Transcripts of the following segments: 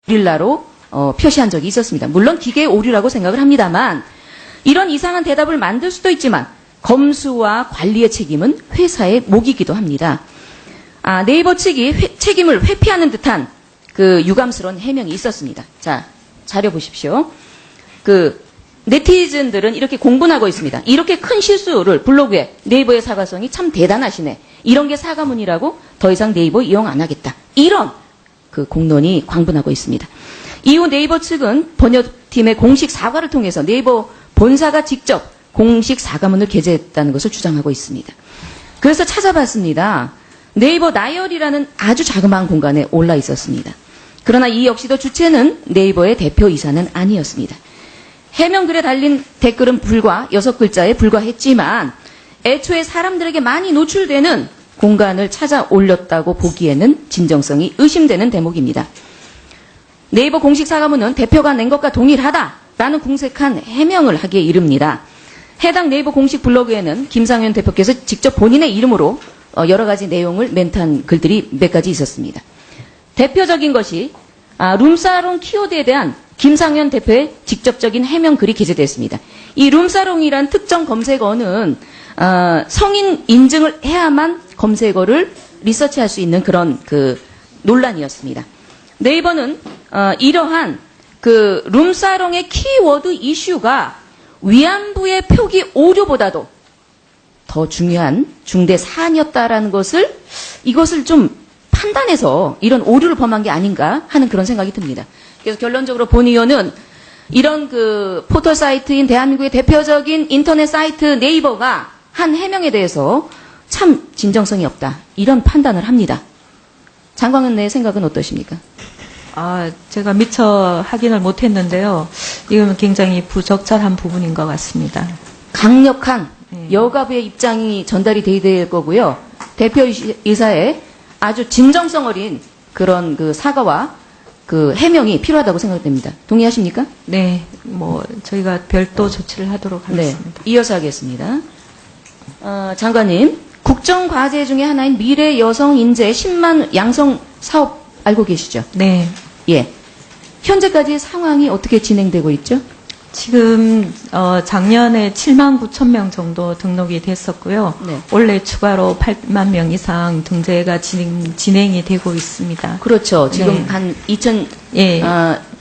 고릴라로 표시한 적이 있었습니다. 물론 기계의 오류라고 생각을 합니다만 이런 이상한 대답을 만들 수도 있지만 검수와 관리의 책임은 회사의 몫이기도 합니다. 네이버 측이 책임을 회피하는 듯한 그 유감스러운 해명이 있었습니다. 자, 자료 보십시오. 네티즌들은 이렇게 공분하고 있습니다. 이렇게 큰 실수를 블로그에 네이버의 사과성이 참 대단하시네. 이런 게 사과문이라고 더 이상 네이버 이용 안 하겠다. 이런 그 공론이 광분하고 있습니다. 이후 네이버 측은 번역팀의 공식 사과를 통해서 네이버 본사가 직접 공식 사과문을 게재했다는 것을 주장하고 있습니다. 그래서 찾아봤습니다. 네이버 나열이라는 아주 자그마한 공간에 올라 있었습니다. 그러나 이 역시도 주체는 네이버의 대표이사는 아니었습니다. 해명글에 달린 댓글은 불과 6글자에 불과했지만 애초에 사람들에게 많이 노출되는 공간을 찾아 올렸다고 보기에는 진정성이 의심되는 대목입니다. 네이버 공식 사과문은 대표가 낸 것과 동일하다라는 궁색한 해명을 하기에 이릅니다. 해당 네이버 공식 블로그에는 김상현 대표께서 직접 본인의 이름으로 여러 가지 내용을 멘트한 글들이 몇 가지 있었습니다. 대표적인 것이 룸사롱 키워드에 대한 김상현 대표의 직접적인 해명 글이 게재됐습니다. 이 룸사롱이란 특정 검색어는 성인 인증을 해야만 검색어를 리서치할 수 있는 그런 논란이었습니다. 네이버는 이러한 룸사롱의 키워드 이슈가 위안부의 표기 오류보다도 더 중요한 중대 사안이었다라는 이것을 좀 판단해서 이런 오류를 범한 게 아닌가 하는 그런 생각이 듭니다. 그래서 결론적으로 본 의원은 이런 포털 사이트인 대한민국의 대표적인 인터넷 사이트 네이버가 한 해명에 대해서 참 진정성이 없다. 이런 판단을 합니다. 장광현 내 생각은 어떠십니까? 제가 미처 확인을 못했는데요. 이건 굉장히 부적절한 부분인 것 같습니다. 강력한 여가부의 입장이 전달이 돼야 될 거고요. 대표이사의 아주 진정성 어린 그런 사과와 해명이 필요하다고 생각됩니다. 동의하십니까? 네, 저희가 별도 조치를 하도록 하겠습니다. 네, 이어서 하겠습니다. 장관님, 국정과제 중에 하나인 미래 여성 인재 10만 양성 사업 알고 계시죠? 네. 예. 현재까지 상황이 어떻게 진행되고 있죠? 지금 작년에 7만 9천 명 정도 등록이 됐었고요. 네. 올해 추가로 8만 명 이상 등재가 진행이 되고 있습니다. 그렇죠. 지금 네. 한 거의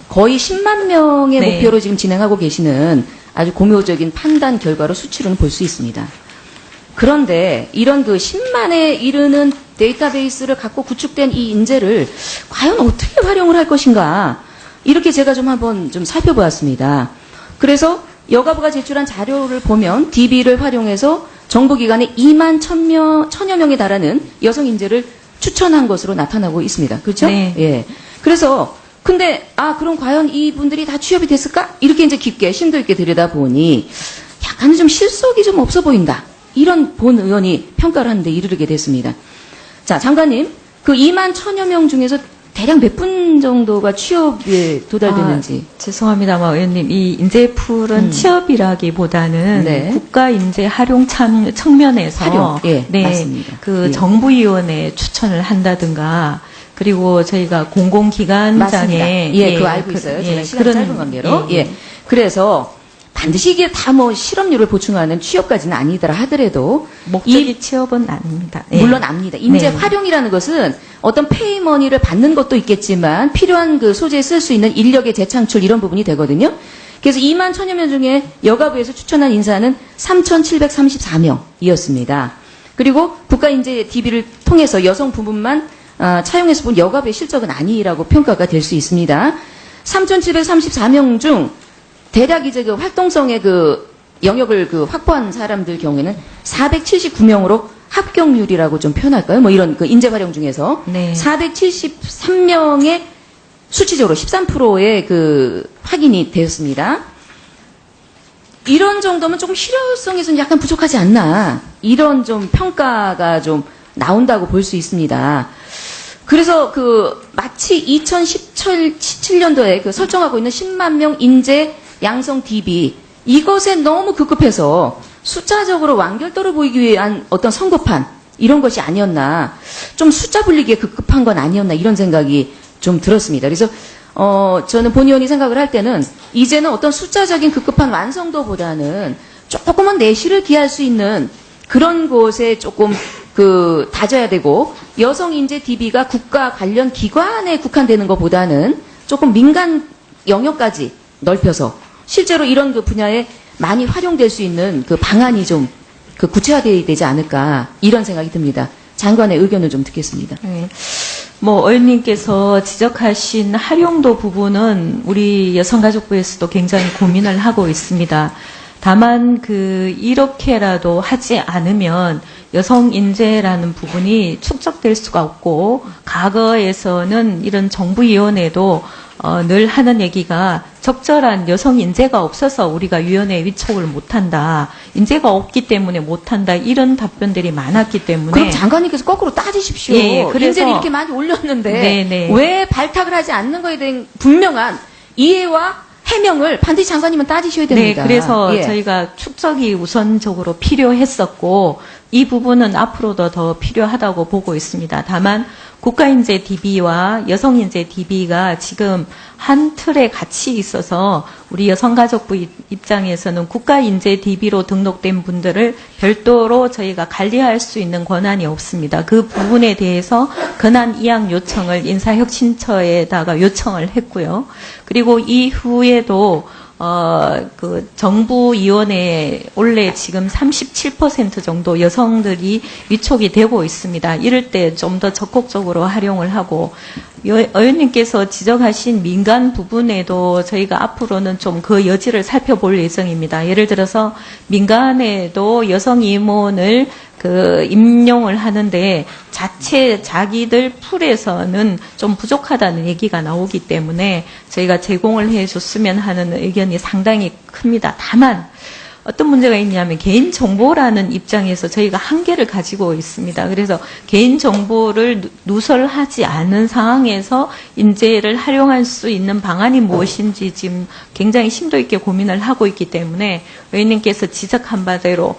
거의 10만 명의 네. 목표로 지금 진행하고 계시는 아주 고묘적인 판단 결과로 수치로는 볼 수 있습니다. 그런데 이런 10만에 이르는 데이터베이스를 갖고 구축된 이 인재를 과연 어떻게 활용을 할 것인가, 이렇게 제가 좀 한번 좀 살펴보았습니다. 그래서 여가부가 제출한 자료를 보면 DB를 활용해서 정부기관에 2만 1,000여 명에 달하는 여성 인재를 추천한 것으로 나타나고 있습니다. 그렇죠? 네. 예. 그래서 근데 그럼 과연 이분들이 다 취업이 됐을까? 이렇게 이제 깊게 심도 있게 들여다보니 약간은 좀 실속이 좀 없어 보인다. 이런 본 의원이 평가를 하는데 이르게 됐습니다. 자, 장관님, 2만 1,000여 명 중에서 대략 몇 분 정도가 취업에 도달되는지. 죄송합니다만 의원님, 이 인재풀은 취업이라기보다는 네. 국가 인재 활용 측면에서 활용, 예, 네, 맞습니다. 예. 정부위원회 추천을 한다든가, 그리고 저희가 공공기관장에 맞습니다. 예, 그거 알고 있어요. 제가 시간 짧은 관계로. 예. 그래서 반드시 이게 다 실업률을 보충하는 취업까지는 아니더라 하더라도 목적이 취업은 아닙니다. 예. 물론 압니다. 인재 네. 활용이라는 것은 어떤 페이머니를 받는 것도 있겠지만 필요한 소재에 쓸 수 있는 인력의 재창출 이런 부분이 되거든요. 그래서 2만 1,000여 명 중에 여가부에서 추천한 인사는 3,734명이었습니다. 그리고 국가인재 DB를 통해서 여성 부분만 차용해서 본 여가부의 실적은 아니라고 평가가 될 수 있습니다. 3,734명 중 대략 이제 활동성의 영역을 확보한 사람들 경우에는 479명으로 합격률이라고 좀 표현할까요? 이런 인재 활용 중에서 네. 473명의 수치적으로 13%의 확인이 되었습니다. 이런 정도면 조금 실효성에서는 약간 부족하지 않나, 이런 좀 평가가 좀 나온다고 볼 수 있습니다. 그래서 마치 2017년도에 설정하고 있는 10만 명 인재 양성 DB, 이것에 너무 급급해서 숫자적으로 완결도를 보이기 위한 어떤 성급한 이런 것이 아니었나, 좀 숫자 불리기에 급급한 건 아니었나, 이런 생각이 좀 들었습니다. 그래서 저는 본 의원이 생각을 할 때는 이제는 어떤 숫자적인 급급한 완성도보다는 조금은 내실을 기할 수 있는 그런 곳에 조금 다져야 되고, 여성 인재 DB가 국가 관련 기관에 국한되는 것보다는 조금 민간 영역까지 넓혀서 실제로 이런 그 분야에 많이 활용될 수 있는 그 방안이 좀 구체화되어야 되지 않을까, 이런 생각이 듭니다. 장관의 의견을 좀 듣겠습니다. 네. 의원님께서 지적하신 활용도 부분은 우리 여성가족부에서도 굉장히 고민을 하고 있습니다. 다만 이렇게라도 하지 않으면 여성 인재라는 부분이 축적될 수가 없고, 과거에서는 이런 정부위원회도 늘 하는 얘기가 적절한 여성 인재가 없어서 우리가 위원회에 위촉을 못한다. 인재가 없기 때문에 못한다. 이런 답변들이 많았기 때문에. 그럼 장관님께서 거꾸로 따지십시오. 예, 그래서 인재를 이렇게 많이 올렸는데 네네. 왜 발탁을 하지 않는 거에 대한 분명한 이해와 해명을 반드시 장관님은 따지셔야 됩니다. 네, 그래서 예. 저희가 축적이 우선적으로 필요했었고, 이 부분은 앞으로도 더 필요하다고 보고 있습니다. 다만 국가인재 DB와 여성인재 DB가 지금 한 틀에 같이 있어서 우리 여성가족부 입장에서는 국가인재 DB로 등록된 분들을 별도로 저희가 관리할 수 있는 권한이 없습니다. 그 부분에 대해서 근한 이양 요청을 인사혁신처에다가 요청을 했고요. 그리고 이후에도 정부위원회에 원래 지금 37% 정도 여성들이 위촉이 되고 있습니다. 이럴 때 좀 더 적극적으로 활용을 하고, 의원님께서 지적하신 민간 부분에도 저희가 앞으로는 좀 그 여지를 살펴볼 예정입니다. 예를 들어서 민간에도 여성 임원을 임용을 하는데 자기들 풀에서는 좀 부족하다는 얘기가 나오기 때문에 저희가 제공을 해줬으면 하는 의견이 상당히 큽니다. 다만 어떤 문제가 있냐면 개인정보라는 입장에서 저희가 한계를 가지고 있습니다. 그래서 개인정보를 누설하지 않은 상황에서 인재를 활용할 수 있는 방안이 무엇인지 지금 굉장히 심도 있게 고민을 하고 있기 때문에 의원님께서 지적한 바대로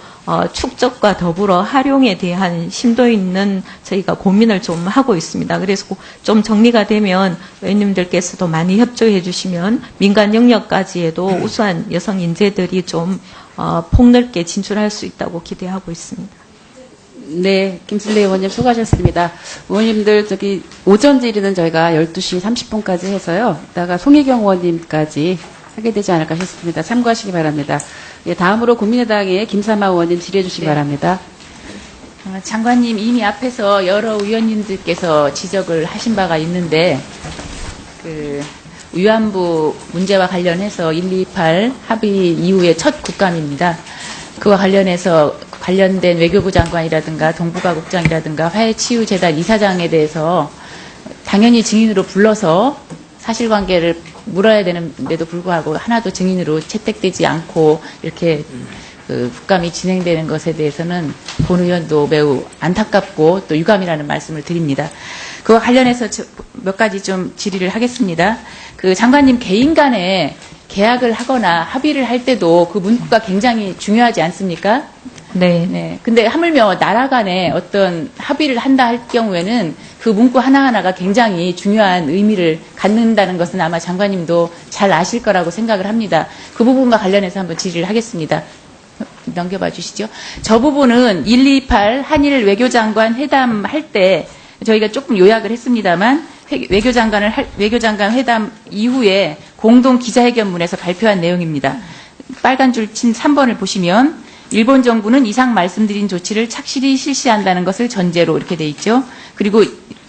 축적과 더불어 활용에 대한 심도 있는 저희가 고민을 좀 하고 있습니다. 그래서 좀 정리가 되면 의원님들께서도 많이 협조해 주시면 민간 영역까지에도 우수한 여성 인재들이 좀 폭넓게 진출할 수 있다고 기대하고 있습니다. 네, 김슬래 의원님 수고하셨습니다. 의원님들 오전 질의는 저희가 12시 30분까지 해서요. 이따가 송혜경 의원님까지 하게 되지 않을까 싶습니다. 참고하시기 바랍니다. 예, 다음으로 국민의당의 김삼아 의원님 질의해 주시기 바랍니다. 장관님 이미 앞에서 여러 의원님들께서 지적을 하신 바가 있는데 위안부 문제와 관련해서 128 합의 이후의 첫 국감입니다. 그와 관련해서 관련된 외교부 장관이라든가 동북아국장이라든가 화해치유재단 이사장에 대해서 당연히 증인으로 불러서 사실관계를 물어야 되는데도 불구하고 하나도 증인으로 채택되지 않고 이렇게 국감이 진행되는 것에 대해서는 본 의원도 매우 안타깝고 또 유감이라는 말씀을 드립니다. 그와 관련해서 몇 가지 좀 질의를 하겠습니다. 장관님 개인 간에 계약을 하거나 합의를 할 때도 그 문구가 굉장히 중요하지 않습니까? 네. 네. 근데 하물며 나라 간에 어떤 합의를 한다 할 경우에는 그 문구 하나하나가 굉장히 중요한 의미를 갖는다는 것은 아마 장관님도 잘 아실 거라고 생각을 합니다. 그 부분과 관련해서 한번 질의를 하겠습니다. 넘겨봐 주시죠. 저 부분은 128 한일 외교장관 회담 할 때 저희가 조금 요약을 했습니다만 외교장관 회담 이후에 공동 기자회견문에서 발표한 내용입니다. 빨간 줄 친 3번을 보시면 일본 정부는 이상 말씀드린 조치를 착실히 실시한다는 것을 전제로 이렇게 돼 있죠. 그리고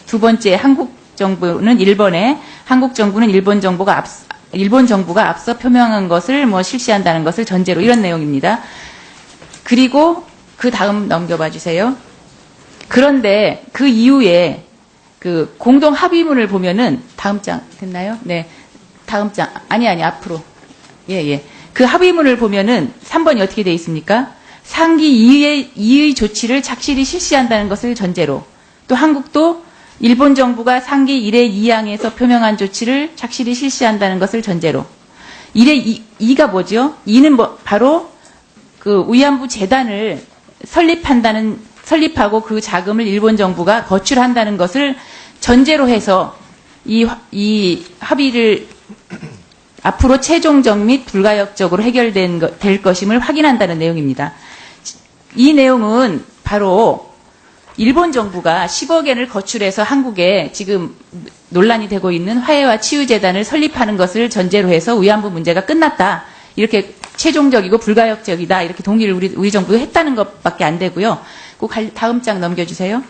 두 번째 한국 정부는 일본 정부가 앞서 표명한 것을 실시한다는 것을 전제로 이런 내용입니다. 그리고 그 다음 넘겨봐 주세요. 그런데 그 이후에 공동 합의문을 보면은 다음 장 됐나요? 네. 다음 장. 아니 앞으로. 예. 그 합의문을 보면은 3번이 어떻게 돼 있습니까? 상기 2의 조치를 착실히 실시한다는 것을 전제로. 또 한국도 일본 정부가 상기 1의 2항에서 표명한 조치를 착실히 실시한다는 것을 전제로. 1의 2가 뭐죠? 2는 바로 위안부 재단을 설립하고 그 자금을 일본 정부가 거출한다는 것을 전제로 해서 이 합의를 앞으로 최종적 및 불가역적으로 될 것임을 확인한다는 내용입니다. 이 내용은 바로 일본 정부가 10억 엔을 거출해서 한국에 지금 논란이 되고 있는 화해와 치유재단을 설립하는 것을 전제로 해서 위안부 문제가 끝났다. 이렇게 최종적이고 불가역적이다. 이렇게 동의를 우리 정부가 했다는 것밖에 안 되고요. 꼭 다음 장 넘겨주세요.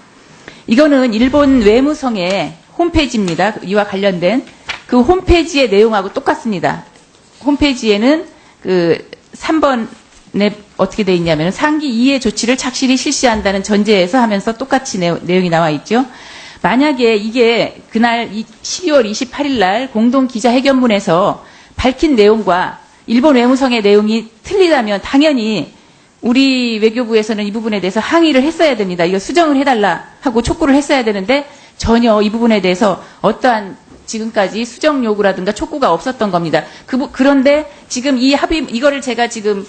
이거는 일본 외무성의 홈페이지입니다. 이와 관련된 그 홈페이지의 내용하고 똑같습니다. 홈페이지에는 그 3번에 어떻게 돼 있냐면 상기 이해 조치를 착실히 실시한다는 전제에서 하면서 똑같이 내용이 나와 있죠. 만약에 이게 그날 12월 28일 날 공동 기자회견문에서 밝힌 내용과 일본 외무성의 내용이 틀리다면 당연히 우리 외교부에서는 이 부분에 대해서 항의를 했어야 됩니다. 이거 수정을 해달라 하고 촉구를 했어야 되는데 전혀 이 부분에 대해서 어떠한 지금까지 수정 요구라든가 촉구가 없었던 겁니다. 그런데 지금 이 합의, 이거를 제가 지금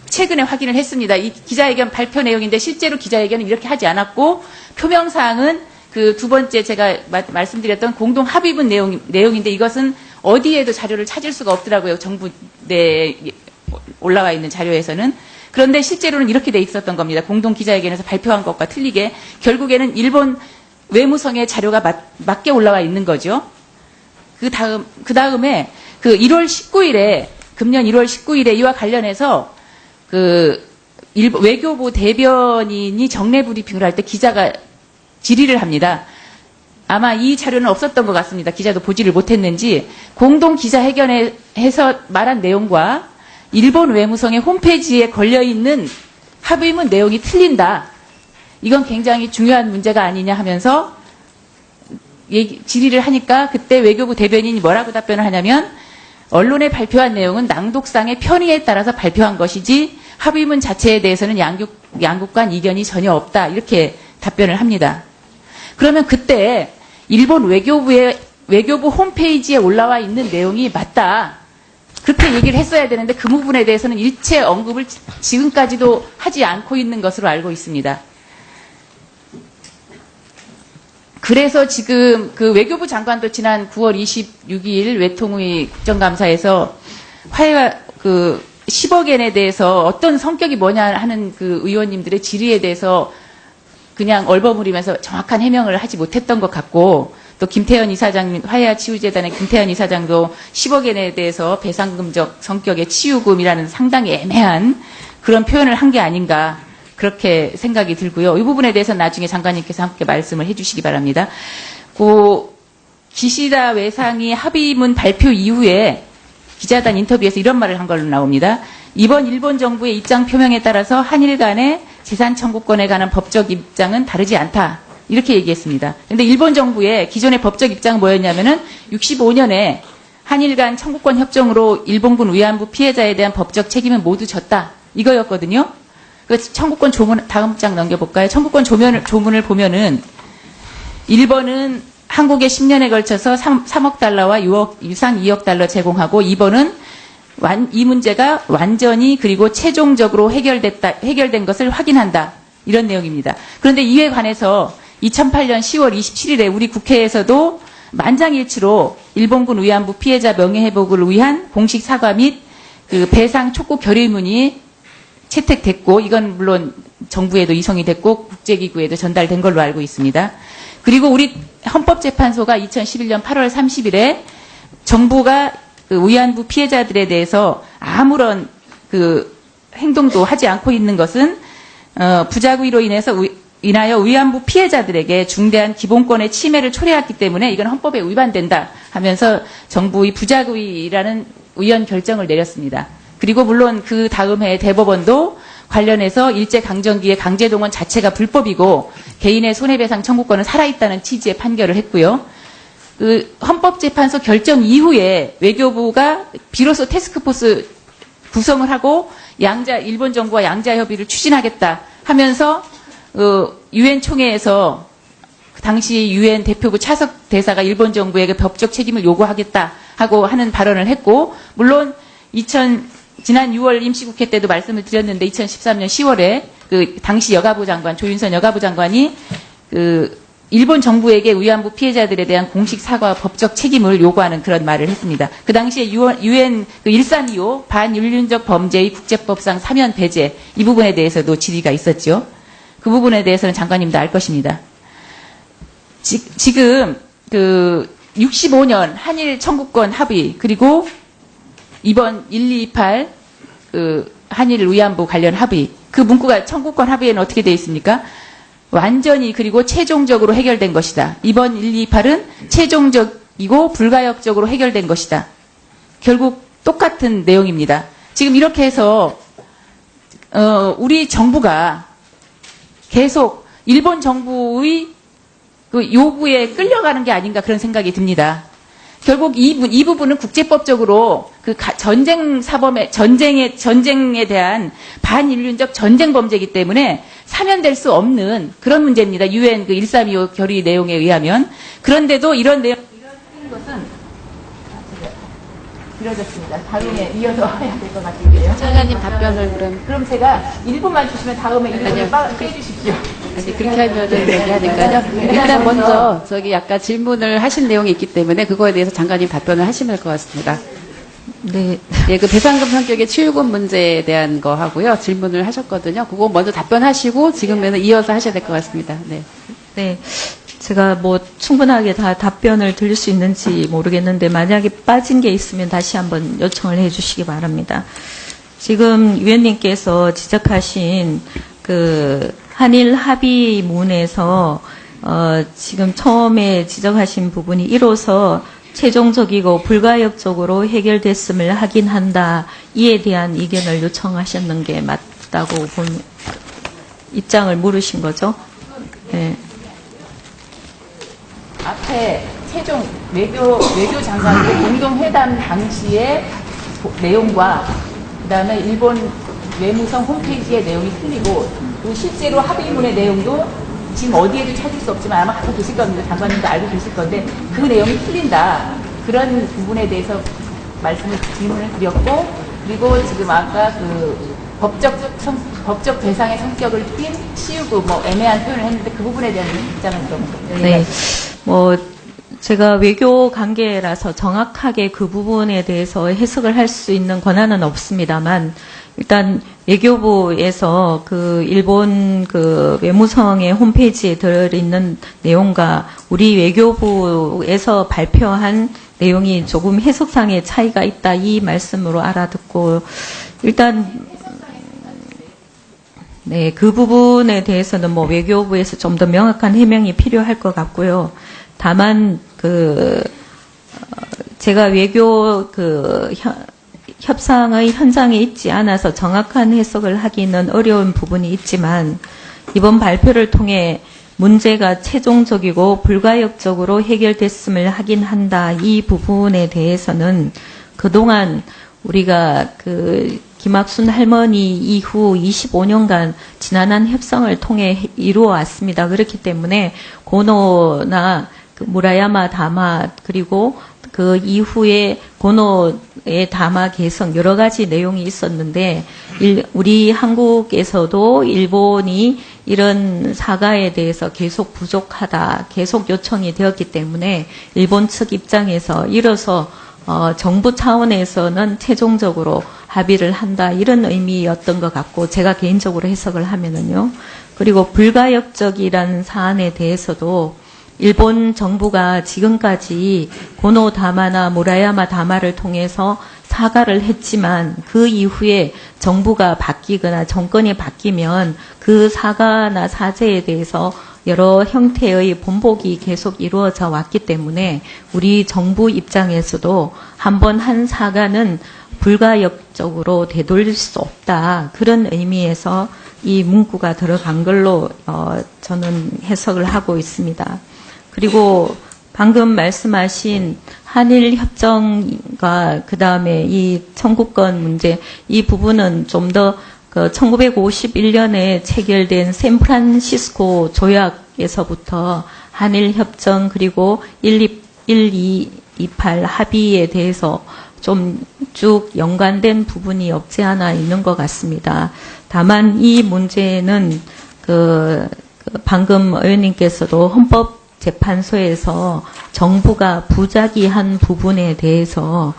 최근에 확인을 했습니다. 이 기자회견 발표 내용인데 실제로 기자회견은 이렇게 하지 않았고 표명사항은 그 두 번째 제가 말씀드렸던 공동 합의문 내용인데 이것은 어디에도 자료를 찾을 수가 없더라고요. 정부 내에 올라와 있는 자료에서는. 그런데 실제로는 이렇게 돼 있었던 겁니다. 공동 기자회견에서 발표한 것과 틀리게 결국에는 일본 외무성의 자료가 맞게 올라와 있는 거죠. 그 다음에 그 1월 19일에 금년 1월 19일에 이와 관련해서 그 외교부 대변인이 정례 브리핑을 할 때 기자가 질의를 합니다. 아마 이 자료는 없었던 것 같습니다. 기자도 보지를 못했는지 공동 기자회견에서 말한 내용과 일본 외무성의 홈페이지에 걸려있는 합의문 내용이 틀린다. 이건 굉장히 중요한 문제가 아니냐 하면서 질의를 하니까 그때 외교부 대변인이 뭐라고 답변을 하냐면 언론에 발표한 내용은 낭독상의 편의에 따라서 발표한 것이지 합의문 자체에 대해서는 양국 간 이견이 전혀 없다. 이렇게 답변을 합니다. 그러면 그때 일본 외교부 홈페이지에 올라와 있는 내용이 맞다. 그렇게 얘기를 했어야 되는데 그 부분에 대해서는 일체 언급을 지금까지도 하지 않고 있는 것으로 알고 있습니다. 그래서 지금 그 외교부 장관도 지난 9월 26일 외통위 국정감사에서 화해와 그 10억 엔에 대해서 어떤 성격이 뭐냐 하는 그 의원님들의 질의에 대해서 그냥 얼버무리면서 정확한 해명을 하지 못했던 것 같고 또 김태현 이사장, 화해와 치유재단의 김태현 이사장도 10억 엔에 대해서 배상금적 성격의 치유금이라는 상당히 애매한 그런 표현을 한 게 아닌가 그렇게 생각이 들고요. 이 부분에 대해서는 나중에 장관님께서 함께 말씀을 해주시기 바랍니다. 기시다 외상이 합의문 발표 이후에 기자단 인터뷰에서 이런 말을 한 걸로 나옵니다. 이번 일본 정부의 입장 표명에 따라서 한일 간의 재산 청구권에 관한 법적 입장은 다르지 않다. 이렇게 얘기했습니다. 그런데 일본 정부의 기존의 법적 입장은 뭐였냐면은 65년에 한일 간 청구권 협정으로 일본군 위안부 피해자에 대한 법적 책임은 모두 졌다. 이거였거든요. 그 청구권 조문, 다음 장 넘겨볼까요? 청구권 조문을 보면은 일본은 한국에 10년에 걸쳐서 3억 달러와 유상 2억 달러 제공하고 이번은 이 문제가 완전히 그리고 최종적으로 해결된 것을 확인한다. 이런 내용입니다. 그런데 이에 관해서 2008년 10월 27일에 우리 국회에서도 만장일치로 일본군 위안부 피해자 명예회복을 위한 공식 사과 및 그 배상 촉구 결의문이 채택됐고 이건 물론 정부에도 이송이 됐고 국제기구에도 전달된 걸로 알고 있습니다. 그리고 우리 헌법재판소가 2011년 8월 30일에 정부가 그 위안부 피해자들에 대해서 아무런 그 행동도 하지 않고 있는 것은 부작위로 인하여 위안부 피해자들에게 중대한 기본권의 침해를 초래했기 때문에 이건 헌법에 위반된다 하면서 정부의 부작위라는 의원 결정을 내렸습니다. 그리고 물론 그 다음 해 대법원도 관련해서 일제강점기의 강제동원 자체가 불법이고 개인의 손해배상 청구권은 살아있다는 취지의 판결을 했고요. 그 헌법재판소 결정 이후에 외교부가 비로소 태스크포스 구성을 하고 일본 정부와 양자 협의를 추진하겠다 하면서 유엔 총회에서 당시 유엔 대표부 차석 대사가 일본 정부에게 법적 책임을 요구하겠다 하고 하는 발언을 했고 물론 지난 6월 임시국회 때도 말씀을 드렸는데 2013년 10월에 그 당시 여가부 장관 조윤선 여가부 장관이 그 일본 정부에게 위안부 피해자들에 대한 공식 사과와 법적 책임을 요구하는 그런 말을 했습니다. 그 당시에 유엔 1325 반윤륜적 범죄의 국제법상 사면 배제 이 부분에 대해서도 질의가 있었죠. 그 부분에 대해서는 장관님도 알 것입니다. 지금 65년 한일 청구권 합의 그리고 이번 1228 한일 위안부 관련 합의 그 문구가 청구권 합의에는 어떻게 되어 있습니까? 완전히 그리고 최종적으로 해결된 것이다. 이번 128은 최종적이고 불가역적으로 해결된 것이다. 결국 똑같은 내용입니다. 지금 이렇게 해서 우리 정부가 계속 일본 정부의 그 요구에 끌려가는 게 아닌가 그런 생각이 듭니다. 결국 이 부분은 국제법적으로 그 전쟁 사범의 전쟁에 대한 반인륜적 전쟁 범죄이기 때문에 사면될 수 없는 그런 문제입니다. 유엔 1325 결의 내용에 의하면. 그런데도 이런 것은 길어졌습니다. 다음에 이어서 해야 될 것 같은데요. 장관님 답변을 그럼 제가 1분만 주시면 다음에 1분을 빼주십시오. 아니, 그렇게 하면은 얘기하니까요. 일단 먼저 약간 질문을 하신 내용이 있기 때문에 그거에 대해서 장관님 답변을 하시면 될 것 같습니다. 네. 예, 그 배상금 성격의 치유금 문제에 대한 거 하고요. 질문을 하셨거든요. 그거 먼저 답변하시고 지금에는 이어서 하셔야 될 것 같습니다. 네. 네. 제가 충분하게 다 답변을 드릴 수 있는지 모르겠는데 만약에 빠진 게 있으면 다시 한번 요청을 해 주시기 바랍니다. 지금 위원님께서 지적하신 한일 합의문에서 지금 처음에 지적하신 부분이 이로써 최종적이고 불가역적으로 해결됐음을 확인한다. 이에 대한 의견을 요청하셨는 게 맞다고 입장을 물으신 거죠? 네. 앞에 최종 외교 장관의 공동회담 당시의 내용과 그다음에 일본 외무성 홈페이지의 내용이 틀리고 그 실제로 합의문의 내용도 지금 어디에도 찾을 수 없지만 아마 갖고 계실 겁니다. 장관님도 알고 계실 건데 그 내용이 틀린다. 그런 부분에 대해서 질문을 드렸고 그리고 지금 아까 법적 배상의 성격을 띈 치유금 애매한 표현을 했는데 그 부분에 대한 입장을 들어보겠습니다. 네. 제가 외교 관계라서 정확하게 그 부분에 대해서 해석을 할 수 있는 권한은 없습니다만, 일단 외교부에서 일본 외무성의 홈페이지에 들어있는 내용과 우리 외교부에서 발표한 내용이 조금 해석상의 차이가 있다 이 말씀으로 알아듣고, 일단 네, 그 부분에 대해서는 외교부에서 좀 더 명확한 해명이 필요할 것 같고요. 다만 제가 외교 협상의 현장에 있지 않아서 정확한 해석을 하기는 어려운 부분이 있지만 이번 발표를 통해 문제가 최종적이고 불가역적으로 해결됐음을 확인한다. 이 부분에 대해서는 그동안 우리가 김학순 할머니 이후 25년간 지난한 협상을 통해 이루어 왔습니다. 그렇기 때문에 고노나 무라야마 다마 그리고 그 이후에 고노의 다마 개성 여러 가지 내용이 있었는데 우리 한국에서도 일본이 이런 사과에 대해서 계속 부족하다, 계속 요청이 되었기 때문에 일본 측 입장에서 이로써 정부 차원에서는 최종적으로 합의를 한다 이런 의미였던 것 같고 제가 개인적으로 해석을 하면은요. 그리고 불가역적이라는 사안에 대해서도 일본 정부가 지금까지 고노 다마나 무라야마 다마를 통해서 사과를 했지만 그 이후에 정부가 바뀌거나 정권이 바뀌면 그 사과나 사죄에 대해서 여러 형태의 번복이 계속 이루어져 왔기 때문에 우리 정부 입장에서도 한번 한 사과는 불가역적으로 되돌릴 수 없다. 그런 의미에서 이 문구가 들어간 걸로 저는 해석을 하고 있습니다. 그리고 방금 말씀하신 한일 협정과 그다음에 이 청구권 문제 이 부분은 좀 더 1951년에 체결된 샌프란시스코 조약에서부터 한일 협정 그리고 1228 합의에 대해서 좀 쭉 연관된 부분이 없지 않아 있는 것 같습니다. 다만 이 문제는 방금 의원님께서도 헌법재판소에서 정부가 부작위한 부분에 대해서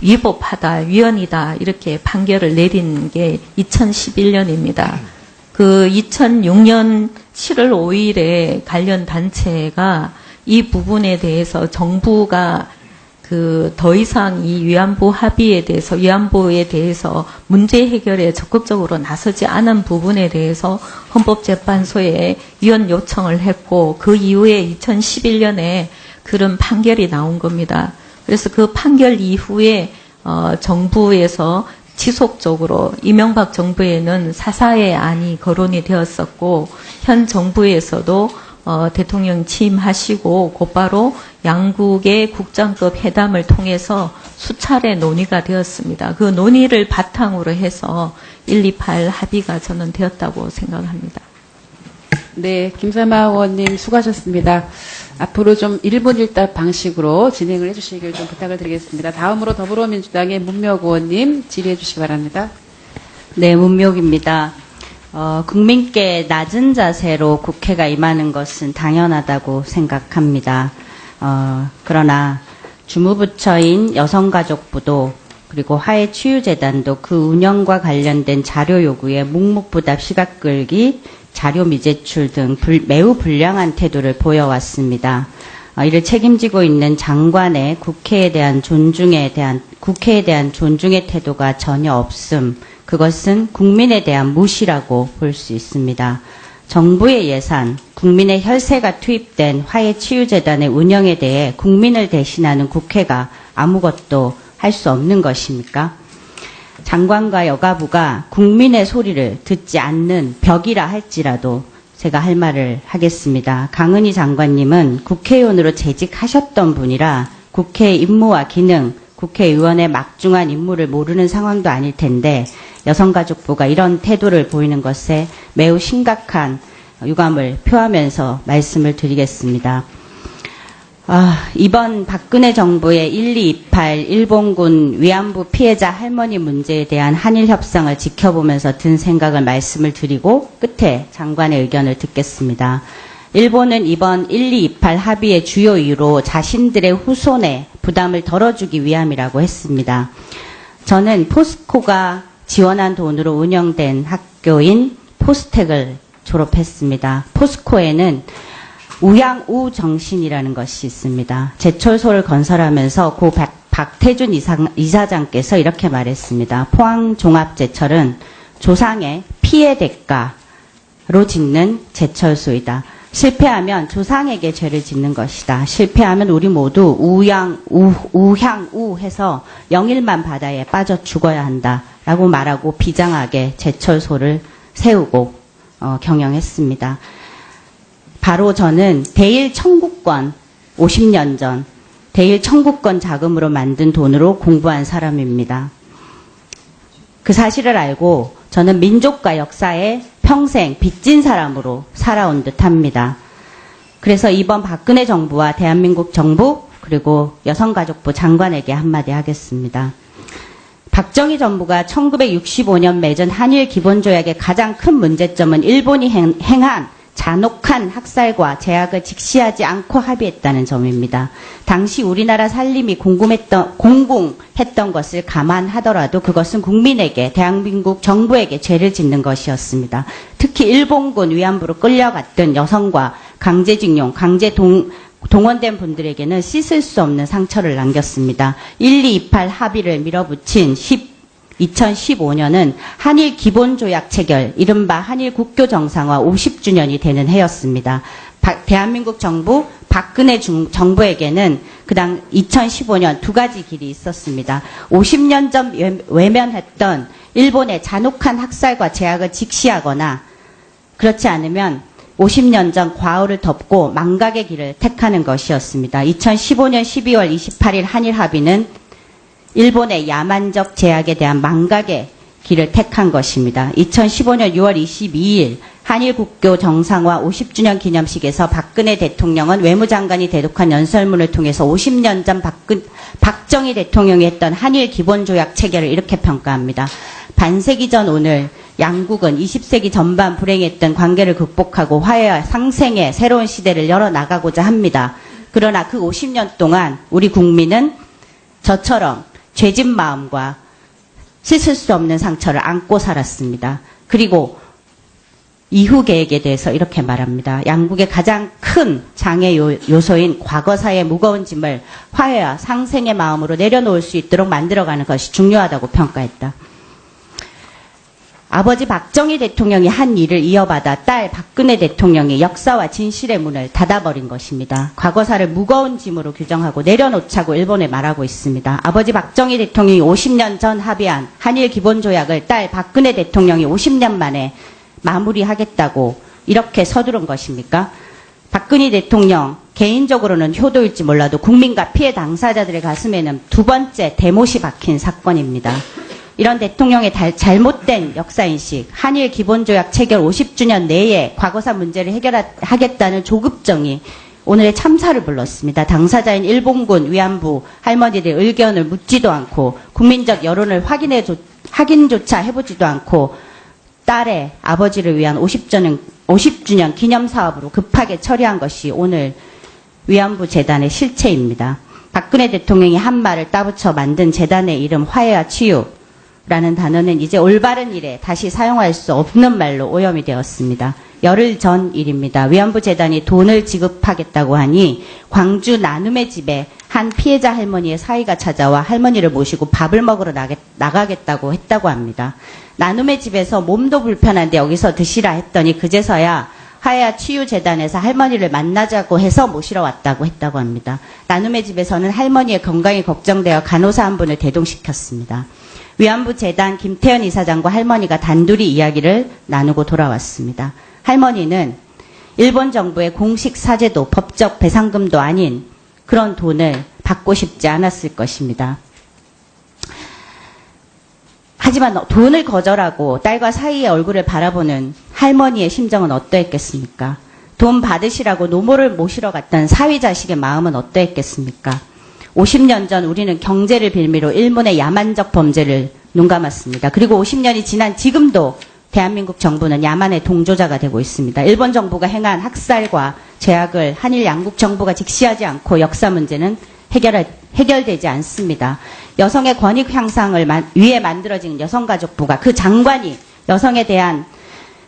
위법하다, 위헌이다 이렇게 판결을 내린 게 2011년입니다. 그 2006년 7월 5일에 관련 단체가 이 부분에 대해서 정부가 더 이상 이 위안부에 대해서 문제 해결에 적극적으로 나서지 않은 부분에 대해서 헌법재판소에 위헌 요청을 했고, 그 이후에 2011년에 그런 판결이 나온 겁니다. 그래서 그 판결 이후에 정부에서 지속적으로 이명박 정부에는 사사의 안이 거론이 되었었고, 현 정부에서도 대통령 취임하시고 곧바로 양국의 국장급 회담을 통해서 수차례 논의가 되었습니다. 그 논의를 바탕으로 해서 128 합의가 저는 되었다고 생각합니다. 네, 김삼아 의원님 수고하셨습니다. 앞으로 좀 1분 1답 방식으로 진행을 해주시길 좀 부탁을 드리겠습니다. 다음으로 더불어민주당의 문명 의원님 질의해 주시기 바랍니다. 네, 문명입니다. 국민께 낮은 자세로 국회가 임하는 것은 당연하다고 생각합니다. 그러나 주무부처인 여성가족부도 그리고 화해치유재단도 그 운영과 관련된 자료 요구에 묵묵부답 시각 끌기, 자료 미제출 등 매우 불량한 태도를 보여왔습니다. 이를 책임지고 있는 장관의 국회에 대한 존중의 태도가 전혀 없음, 그것은 국민에 대한 무시라고 볼 수 있습니다. 정부의 예산, 국민의 혈세가 투입된 화해치유재단의 운영에 대해 국민을 대신하는 국회가 아무것도 할 수 없는 것입니까? 장관과 여가부가 국민의 소리를 듣지 않는 벽이라 할지라도 제가 할 말을 하겠습니다. 강은희 장관님은 국회의원으로 재직하셨던 분이라 국회의 임무와 기능, 국회의원의 막중한 임무를 모르는 상황도 아닐 텐데 여성가족부가 이런 태도를 보이는 것에 매우 심각한 유감을 표하면서 말씀을 드리겠습니다. 이번 박근혜 정부의 1228 일본군 위안부 피해자 할머니 문제에 대한 한일 협상을 지켜보면서 든 생각을 말씀을 드리고 끝에 장관의 의견을 듣겠습니다. 일본은 이번 1228 합의의 주요 이유로 자신들의 후손에 부담을 덜어주기 위함이라고 했습니다. 저는 포스코가 지원한 돈으로 운영된 학교인 포스텍을 졸업했습니다. 포스코에는 우양우 정신이라는 것이 있습니다. 제철소를 건설하면서 고 박태준 이사장께서 이렇게 말했습니다. 포항종합제철은 조상의 피해 대가로 짓는 제철소이다. 실패하면 조상에게 죄를 짓는 것이다. 실패하면 우리 모두 우향우 해서 영일만 바다에 빠져 죽어야 한다. 라고 말하고 비장하게 제철소를 세우고 경영했습니다. 바로 저는 대일 청구권 50년 전 대일 청구권 자금으로 만든 돈으로 공부한 사람입니다. 그 사실을 알고 저는 민족과 역사에 평생 빚진 사람으로 살아온 듯합니다. 그래서 이번 박근혜 정부와 대한민국 정부 그리고 여성가족부 장관에게 한마디 하겠습니다. 박정희 정부가 1965년 맺은 한일 기본조약의 가장 큰 문제점은 일본이 행한 잔혹한 학살과 제약을 직시하지 않고 합의했다는 점입니다. 당시 우리나라 살림이 공공했던 것을 감안하더라도 그것은 국민에게, 대한민국 정부에게 죄를 짓는 것이었습니다. 특히 일본군 위안부로 끌려갔던 여성과 강제징용, 동원된 분들에게는 씻을 수 없는 상처를 남겼습니다. 1228 합의를 밀어붙인 2015년은 한일 기본조약 체결, 이른바 한일 국교 정상화 50주년이 되는 해였습니다. 대한민국 정부, 박근혜 정부에게는 그당 2015년 두 가지 길이 있었습니다. 50년 전 외면했던 일본의 잔혹한 학살과 제약을 직시하거나 그렇지 않으면 50년 전 과오를 덮고 망각의 길을 택하는 것이었습니다. 2015년 12월 28일 한일 합의는 일본의 야만적 제약에 대한 망각의 길을 택한 것입니다. 2015년 6월 22일 한일 국교 정상화 50주년 기념식에서 박근혜 대통령은 외무장관이 대독한 연설문을 통해서 50년 전 박정희 대통령이 했던 한일 기본조약 체결을 이렇게 평가합니다. 반세기 전 오늘 양국은 20세기 전반 불행했던 관계를 극복하고 화해와 상생의 새로운 시대를 열어나가고자 합니다. 그러나 그 50년 동안 우리 국민은 저처럼 죄진 마음과 씻을 수 없는 상처를 안고 살았습니다. 그리고 이후 계획에 대해서 이렇게 말합니다. 양국의 가장 큰 장애 요소인 과거사의 무거운 짐을 화해와 상생의 마음으로 내려놓을 수 있도록 만들어가는 것이 중요하다고 평가했다. 아버지 박정희 대통령이 한 일을 이어받아 딸 박근혜 대통령이 역사와 진실의 문을 닫아버린 것입니다. 과거사를 무거운 짐으로 규정하고 내려놓자고 일본에 말하고 있습니다. 아버지 박정희 대통령이 50년 전 합의한 한일 기본조약을 딸 박근혜 대통령이 50년 만에 마무리하겠다고 이렇게 서두른 것입니까? 박근혜 대통령 개인적으로는 효도일지 몰라도 국민과 피해 당사자들의 가슴에는 두 번째 대못이 박힌 사건입니다. 이런 대통령의 잘못된 역사인식, 한일 기본조약 체결 50주년 내에 과거사 문제를 해결하겠다는 조급정이 오늘의 참사를 불렀습니다. 당사자인 일본군 위안부 할머니들의 의견을 묻지도 않고 국민적 여론을 확인조차 해보지도 않고 딸의 아버지를 위한 50주년 기념사업으로 급하게 처리한 것이 오늘 위안부 재단의 실체입니다. 박근혜 대통령이 한 말을 따붙여 만든 재단의 이름 화해와 치유라는 단어는 이제 올바른 일에 다시 사용할 수 없는 말로 오염이 되었습니다. 열흘 전 일입니다. 위안부 재단이 돈을 지급하겠다고 하니 광주 나눔의 집에 한 피해자 할머니의 사위가 찾아와 할머니를 모시고 밥을 먹으러 나가겠다고 했다고 합니다. 나눔의 집에서 몸도 불편한데 여기서 드시라 했더니 그제서야 화해와 치유재단에서 할머니를 만나자고 해서 모시러 왔다고 했다고 합니다. 나눔의 집에서는 할머니의 건강이 걱정되어 간호사 한 분을 대동시켰습니다. 위안부 재단 김태현 이사장과 할머니가 단둘이 이야기를 나누고 돌아왔습니다. 할머니는 일본 정부의 공식 사죄도 법적 배상금도 아닌 그런 돈을 받고 싶지 않았을 것입니다. 하지만 돈을 거절하고 딸과 사이의 얼굴을 바라보는 할머니의 심정은 어떠했겠습니까? 돈 받으시라고 노모를 모시러 갔던 사위 자식의 마음은 어떠했겠습니까? 50년 전 우리는 경제를 빌미로 일본의 야만적 범죄를 눈감았습니다. 그리고 50년이 지난 지금도 대한민국 정부는 야만의 동조자가 되고 있습니다. 일본 정부가 행한 학살과 죄악을 한일 양국 정부가 직시하지 않고 역사 문제는 해결되지 않습니다. 여성의 권익 향상을 위해 만들어진 여성가족부가 그 장관이 여성에 대한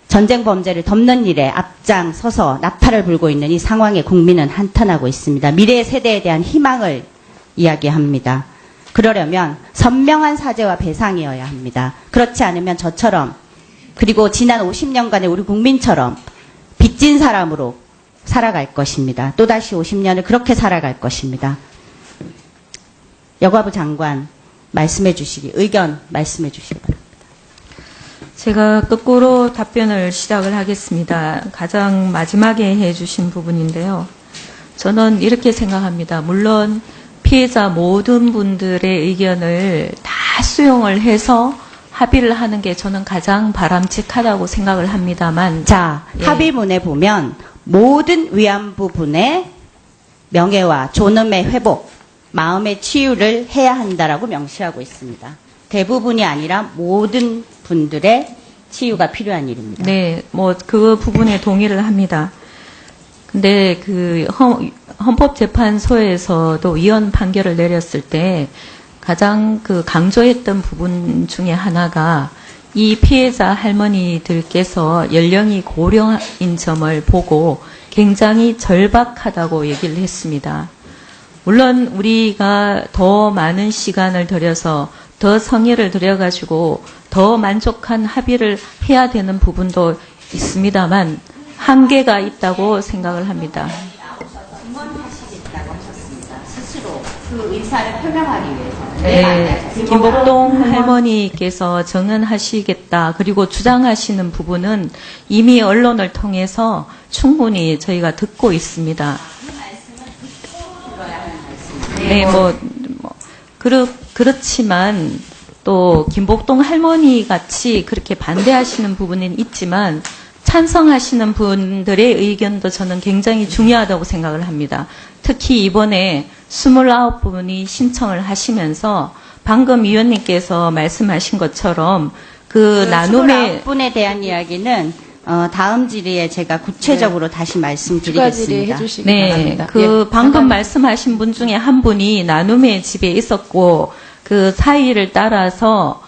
전쟁 범죄를 덮는 일에 앞장서서 나팔을 불고 있는 이 상황에 국민은 한탄하고 있습니다. 미래 세대에 대한 희망을 이야기합니다. 그러려면 선명한 사죄와 배상이어야 합니다. 그렇지 않으면 저처럼 그리고 지난 50년간의 우리 국민처럼 빚진 사람으로 살아갈 것입니다. 또다시 50년을 그렇게 살아갈 것입니다. 여가부 장관 의견 말씀해 주시기 바랍니다. 제가 거꾸로 답변을 시작을 하겠습니다. 가장 마지막에 해주신 부분인데요. 저는 이렇게 생각합니다. 물론 피해자 모든 분들의 의견을 다 수용을 해서 합의를 하는 게 저는 가장 바람직하다고 생각을 합니다만. 자, 예. 합의문에 보면 모든 위안부 분의 명예와 존엄의 회복, 마음의 치유를 해야 한다라고 명시하고 있습니다. 대부분이 아니라 모든 분들의 치유가 필요한 일입니다. 네, 뭐 그 부분에 동의를 합니다. 근데 그 헌법재판소에서도 위헌 판결을 내렸을 때 가장 그 강조했던 부분 중에 하나가 이 피해자 할머니들께서 연령이 고령인 점을 보고 굉장히 절박하다고 얘기를 했습니다. 물론 우리가 더 많은 시간을 들여서 더 성의를 들여가지고 더 만족한 합의를 해야 되는 부분도 있습니다만 한계가 있다고 생각을 합니다. 증언하시겠다고 하셨습니다. 스스로 그 의사를 표명하기 위해서. 네, 김복동 할머니께서 증언하시겠다 그리고 주장하시는 부분은 이미 언론을 통해서 충분히 저희가 듣고 있습니다. 네, 그렇지만 또 김복동 할머니 같이 그렇게 반대하시는 부분은 있지만 찬성하시는 분들의 의견도 저는 굉장히 중요하다고 생각을 합니다. 특히 이번에 29분이 신청을 하시면서 방금 위원님께서 말씀하신 것처럼 그 나눔의 29분에 대한 이야기는 다음 질의에 제가 구체적으로 다시 추가 질의 말씀드리겠습니다. 해주시기 네, 바랍니다. 그 예, 방금 잠깐 말씀하신 분 중에 한 분이 나눔의 집에 있었고 그 사이를 따라서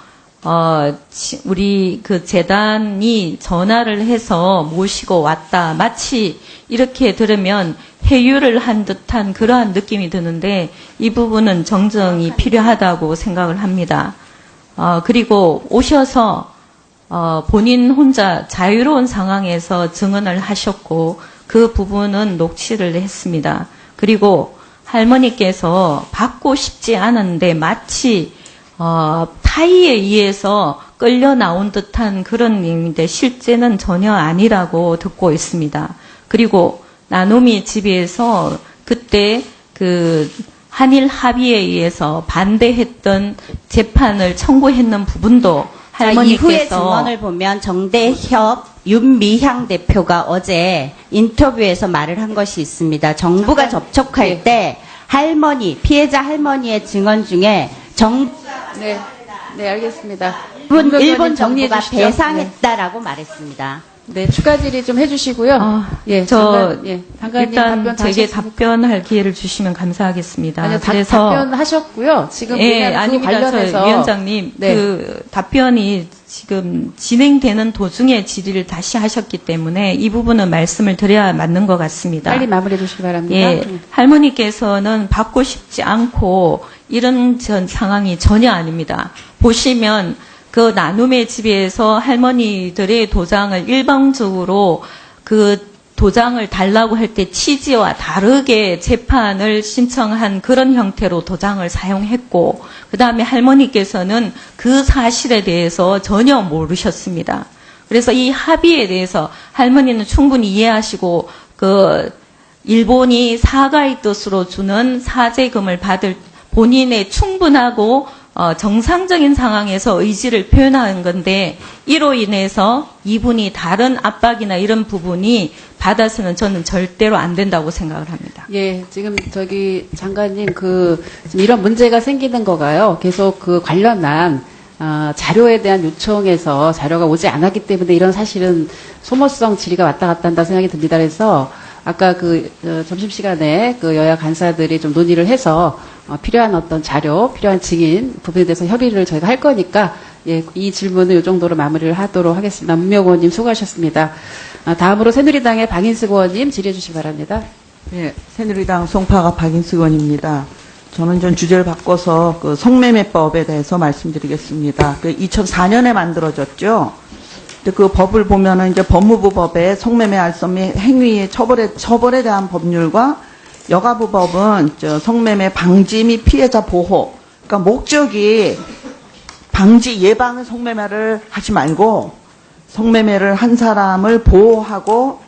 우리 그 재단이 전화를 해서 모시고 왔다. 마치 이렇게 들으면 회유를 한 듯한 그러한 느낌이 드는데 이 부분은 정정이 필요하다고 생각을 합니다. 그리고 오셔서 본인 혼자 자유로운 상황에서 증언을 하셨고 그 부분은 녹취를 했습니다. 그리고 할머니께서 받고 싶지 않은데 마치 타의에 의해서 끌려 나온 듯한 그런 의미인데 실제는 전혀 아니라고 듣고 있습니다. 그리고 나눔이 집에서 그때 그 한일 합의에 의해서 반대했던 재판을 청구했는 부분도 이후의 할머니께서 증언을 보면 정대협 윤미향 대표가 어제 인터뷰에서 말을 한 것이 있습니다. 정부가 접촉할 때 피해자 할머니의 증언 중에 네, 알겠습니다. 일본 정리해 정부가 주시죠. 배상했다라고 말했습니다. 네, 추가 질의 좀 해주시고요. 예, 장관님 일단 답변 다 제게 하셨습니까? 답변할 기회를 주시면 감사하겠습니다. 아니요, 그래서 답변하셨고요. 지금 예, 왜냐하면 그 아닙니다. 관련해서 저 위원장님, 네. 그 답변이 지금 진행되는 도중에 질의를 다시 하셨기 때문에 이 부분은 말씀을 드려야 맞는 것 같습니다. 빨리 마무리해 주시기 바랍니다. 예, 할머니께서는 받고 싶지 않고 이런 상황이 전혀 아닙니다. 보시면 그 나눔의 집에서 할머니들의 도장을 일방적으로 그 도장을 달라고 할 때 취지와 다르게 재판을 신청한 그런 형태로 도장을 사용했고 그 다음에 할머니께서는 그 사실에 대해서 전혀 모르셨습니다. 그래서 이 합의에 대해서 할머니는 충분히 이해하시고 그 일본이 사과의 뜻으로 주는 사죄금을 받을 본인의 충분하고 정상적인 상황에서 의지를 표현한 건데 이로 인해서 이분이 다른 압박이나 이런 부분이 받아서는 저는 절대로 안 된다고 생각을 합니다. 예, 지금 장관님 지금 이런 문제가 생기는 거가요. 계속 그 관련한 자료에 대한 요청에서 자료가 오지 않았기 때문에 이런 사실은 소모성 질의가 왔다 갔다 한다 생각이 듭니다. 그래서 아까 점심시간에 여야 간사들이 좀 논의를 해서 필요한 어떤 자료, 필요한 증인 부분에 대해서 협의를 저희가 할 거니까 예, 이 질문은 이 정도로 마무리를 하도록 하겠습니다. 문명 의원님 수고하셨습니다. 다음으로 새누리당의 박인숙 의원님 질의해 주시기 바랍니다. 예, 새누리당 송파갑 박인숙 의원입니다. 저는 좀 주제를 바꿔서 그 성매매법에 대해서 말씀드리겠습니다. 2004년에 만들어졌죠. 근데 그 법을 보면은 이제 법무부 법에 성매매 알선 및 행위의 처벌에 대한 법률과 여가부 법은 성매매 방지 및 피해자 보호. 그러니까 목적이 방지 예방의 성매매를 하지 말고 성매매를 한 사람을 보호하고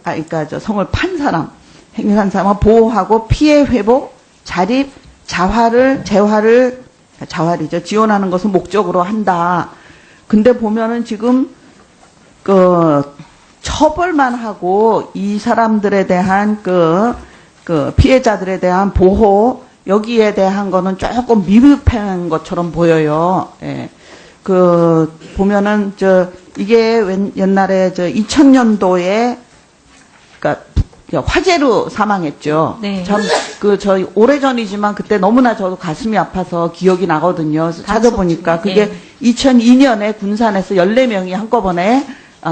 그러니까 성을 판 사람, 행위한 사람을 보호하고 피해 회복, 자립, 자활이죠. 지원하는 것을 목적으로 한다. 근데 보면은 지금 처벌만 하고 이 사람들에 대한 피해자들에 대한 보호, 여기에 대한 거는 조금 미흡한 것처럼 보여요. 예. 보면은, 이게 옛날에 2000년도에, 그러니까 화재로 사망했죠. 네. 저희 오래전이지만 그때 너무나 저도 가슴이 아파서 기억이 나거든요. 찾아보니까 그게 네. 2002년에 군산에서 14명이 한꺼번에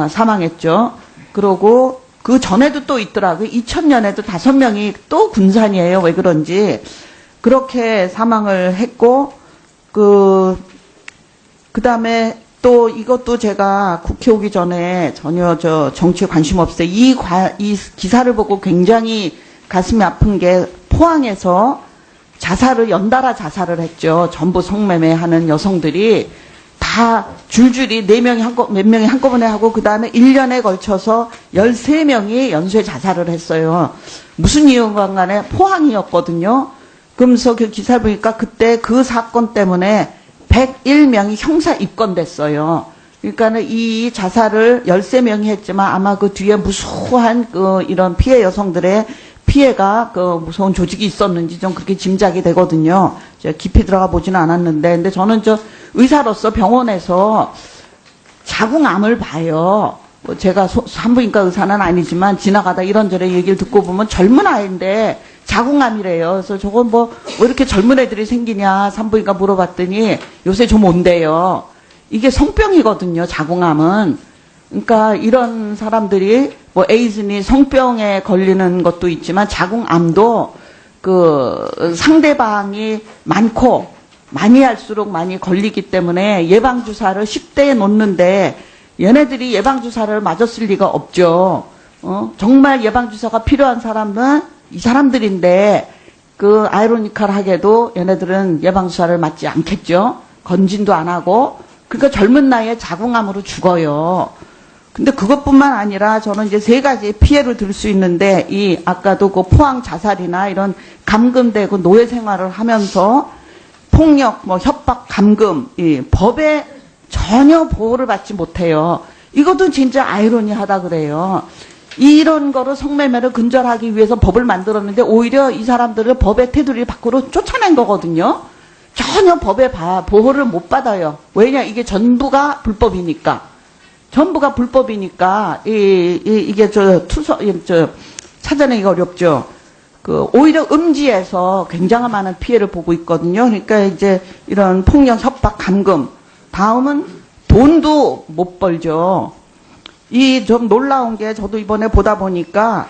사망했죠. 그러고 그 전에도 또 있더라고요. 2000년에도 5명이 또 군산이에요. 왜 그런지. 그렇게 사망을 했고, 그 다음에 또 이것도 제가 국회 오기 전에 전혀 정치에 관심 없어요. 이 기사를 보고 굉장히 가슴이 아픈 게 포항에서 연달아 자살을 했죠. 전부 성매매 하는 여성들이 다 줄줄이 몇 명이 한꺼번에 하고 그 다음에 1년에 걸쳐서 13명이 연쇄 자살을 했어요. 무슨 이유가 간에 포항이었거든요. 그러면서 그 기사 보니까 그때 그 사건 때문에 101명이 형사 입건됐어요. 그러니까 이 자살을 13명이 했지만 아마 그 뒤에 무수한 이런 피해 여성들의 피해가 무서운 조직이 있었는지 좀 그렇게 짐작이 되거든요. 제가 깊이 들어가 보지는 않았는데, 근데 저는 의사로서 병원에서 자궁암을 봐요. 뭐 제가 산부인과 의사는 아니지만 지나가다 이런저런 얘기를 듣고 보면 젊은 아이인데 자궁암이래요. 그래서 저건 뭐 왜 이렇게 젊은 애들이 생기냐 산부인과 물어봤더니 요새 좀 온대요. 이게 성병이거든요. 자궁암은. 그러니까 이런 사람들이 뭐 에이즈니 성병에 걸리는 것도 있지만 자궁암도 그 상대방이 많고 많이 할수록 많이 걸리기 때문에 예방주사를 10대에 놓는데 얘네들이 예방주사를 맞았을 리가 없죠. 정말 예방주사가 필요한 사람은 이 사람들인데 그 아이러니컬하게도 얘네들은 예방주사를 맞지 않겠죠. 건진도 안 하고. 그러니까 젊은 나이에 자궁암으로 죽어요. 근데 그것뿐만 아니라 저는 이제 3가지 피해를 들 수 있는데 이 아까도 그 포항 자살이나 이런 감금되고 노예 생활을 하면서 폭력, 뭐 협박, 감금, 이 법에 전혀 보호를 받지 못해요. 이것도 진짜 아이러니하다 그래요. 이런 거를 성매매를 근절하기 위해서 법을 만들었는데 오히려 이 사람들을 법의 테두리 밖으로 쫓아낸 거거든요. 전혀 법의 보호를 못 받아요. 왜냐? 이게 전부가 불법이니까. 전부가 불법이니까 이게 찾아내기가 어렵죠. 오히려 음지에서 굉장한 많은 피해를 보고 있거든요. 그러니까 이제 이런 폭력, 협박, 감금. 다음은 돈도 못 벌죠. 좀 놀라운 게 저도 이번에 보다 보니까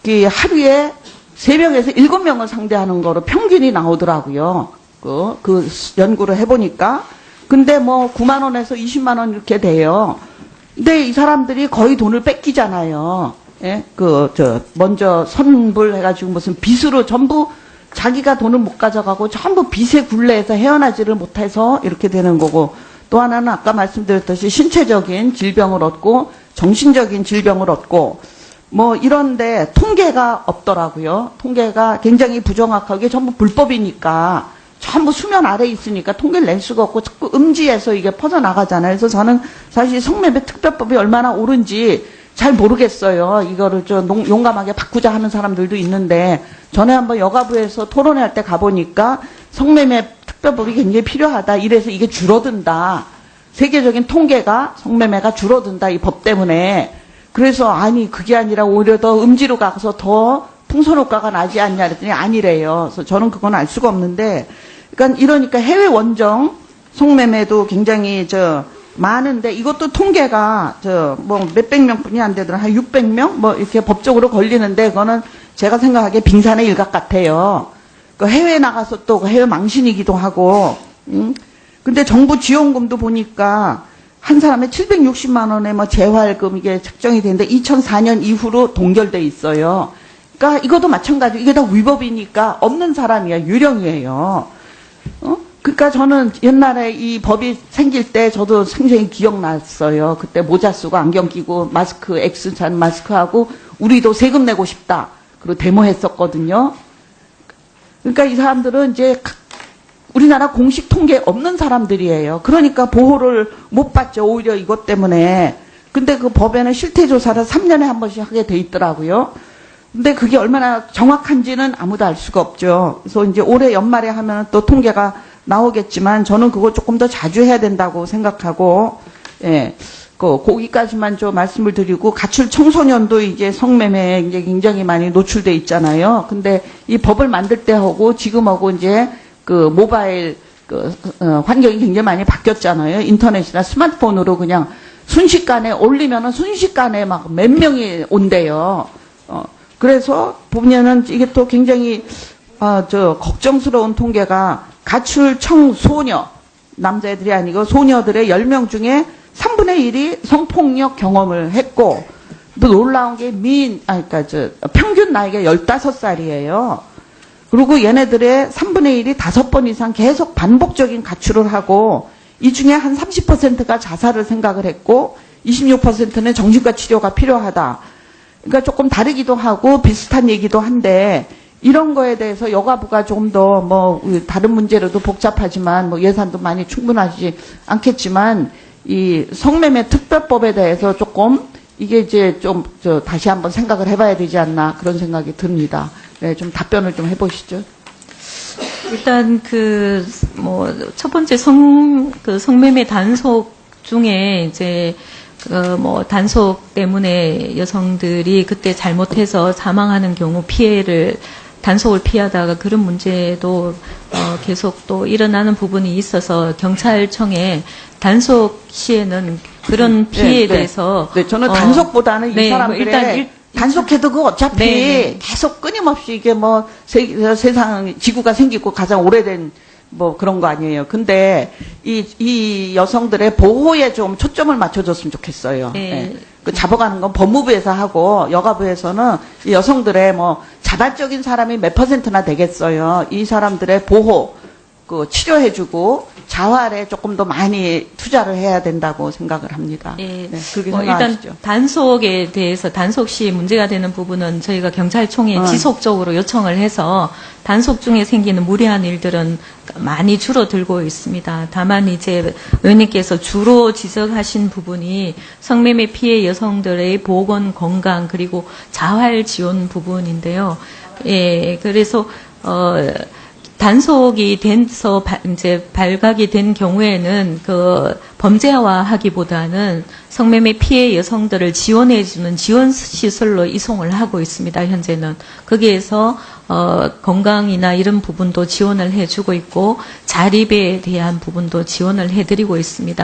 하루에 3명에서 7명을 상대하는 거로 평균이 나오더라고요. 그 연구를 해보니까. 근데 뭐 9만 원에서 20만 원 이렇게 돼요. 근데 이 사람들이 거의 돈을 뺏기잖아요. 예? 먼저 선불해가지고 무슨 빚으로 전부 자기가 돈을 못 가져가고 전부 빚에 굴레해서 헤어나지를 못해서 이렇게 되는 거고 또 하나는 아까 말씀드렸듯이 신체적인 질병을 얻고 정신적인 질병을 얻고 뭐 이런데 통계가 없더라고요. 통계가 굉장히 부정확하게 전부 불법이니까 전부 수면 아래에 있으니까 통계를 낼 수가 없고 자꾸 음지에서 이게 퍼져나가잖아요. 그래서 저는 사실 성매매 특별법이 얼마나 옳은지 잘 모르겠어요. 이거를 좀 용감하게 바꾸자 하는 사람들도 있는데 전에 한번 여가부에서 토론회 할 때 가보니까 성매매 특별법이 굉장히 필요하다. 이래서 이게 줄어든다. 세계적인 통계가 성매매가 줄어든다. 이 법 때문에. 그래서 아니 그게 아니라 오히려 더 음지로 가서 더 풍선 효과가 나지 않냐 그랬더니 아니래요. 그래서 저는 그건 알 수가 없는데 그러니까 이러니까 해외 원정 성매매도 굉장히 많은데 이것도 통계가 뭐 몇백 명뿐이 안 되더라 한 600명 뭐 이렇게 법적으로 걸리는데 그거는 제가 생각하기에 빙산의 일각 같아요. 그 해외 나가서 또 해외 망신이기도 하고. 근데 정부 지원금도 보니까 한 사람에 760만 원의 뭐 재활금 이게 책정이 되는데 2004년 이후로 동결돼 있어요. 그러니까 이것도 마찬가지로 이게 다 위법이니까 없는 사람이야 유령이에요. 그러니까 저는 옛날에 이 법이 생길 때 저도 생생히 기억났어요. 그때 모자 쓰고 안경 끼고 마스크 X잔 마스크하고 우리도 세금 내고 싶다. 그리고 데모했었거든요. 그러니까 이 사람들은 이제 우리나라 공식 통계 없는 사람들이에요. 그러니까 보호를 못 받죠. 오히려 이것 때문에. 근데 그 법에는 실태조사를 3년에 한 번씩 하게 돼 있더라고요. 근데 그게 얼마나 정확한지는 아무도 알 수가 없죠. 그래서 이제 올해 연말에 하면 또 통계가 나오겠지만 저는 그거 조금 더 자주 해야 된다고 생각하고, 예. 거기까지만 좀 말씀을 드리고, 가출 청소년도 이제 성매매에 이제 굉장히 많이 노출돼 있잖아요. 근데 이 법을 만들 때하고 지금하고 이제 모바일 환경이 굉장히 많이 바뀌었잖아요. 인터넷이나 스마트폰으로 그냥 순식간에 올리면은 순식간에 막 몇 명이 온대요. 그래서 보면은 이게 또 굉장히 걱정스러운 통계가 가출 청소녀, 남자애들이 아니고 소녀들의 10명 중에 3분의 1이 성폭력 경험을 했고, 또 놀라운 게 평균 나이가 15살이에요. 그리고 얘네들의 3분의 1이 5번 이상 계속 반복적인 가출을 하고, 이 중에 한 30%가 자살을 생각을 했고, 26%는 정신과 치료가 필요하다. 그러니까 조금 다르기도 하고 비슷한 얘기도 한데, 이런 거에 대해서 여가부가 좀 더 다른 문제로도 복잡하지만 예산도 많이 충분하지 않겠지만 이 성매매 특별법에 대해서 조금 이게 이제 다시 한번 생각을 해봐야 되지 않나 그런 생각이 듭니다. 네, 좀 답변을 좀 해보시죠. 일단 첫 번째 성매매 단속 중에 이제 뭐 단속 때문에 여성들이 그때 잘못해서 사망하는 경우 피해를 단속을 피하다가 그런 문제도 계속 또 일어나는 부분이 있어서 경찰청에 단속 시에는 그런 피해에 대해서 네, 저는 단속보다는 이 네, 뭐 사람들의 단속해도 그 어차피 네, 네. 계속 끊임없이 이게 뭐 세상 지구가 생기고 가장 오래된 뭐 그런 거 아니에요. 근데 이 여성들의 보호에 좀 초점을 맞춰줬으면 좋겠어요. 네. 예. 그 잡아가는 건 법무부에서 하고 여가부에서는 이 여성들의 뭐 자발적인 사람이 몇 %나 되겠어요. 이 사람들의 보호, 그 치료해주고 자활에 조금 더 많이 투자를 해야 된다고 생각을 합니다. 예. 네, 그렇게 뭐 생각하시죠? 일단 단속에 대해서 단속 시 문제가 되는 부분은 저희가 경찰청에 지속적으로 요청을 해서 단속 중에 생기는 무리한 일들은 많이 줄어들고 있습니다. 다만 이제 의원님께서 주로 지적하신 부분이 성매매 피해 여성들의 보건 건강 그리고 자활 지원 부분인데요. 예, 그래서 단속이 돼서 이제 발각이 된 경우에는 그 범죄화하기보다는 성매매 피해 여성들을 지원해주는 지원 시설로 이송을 하고 있습니다. 현재는 거기에서 건강이나 이런 부분도 지원을 해주고 있고 자립에 대한 부분도 지원을 해드리고 있습니다.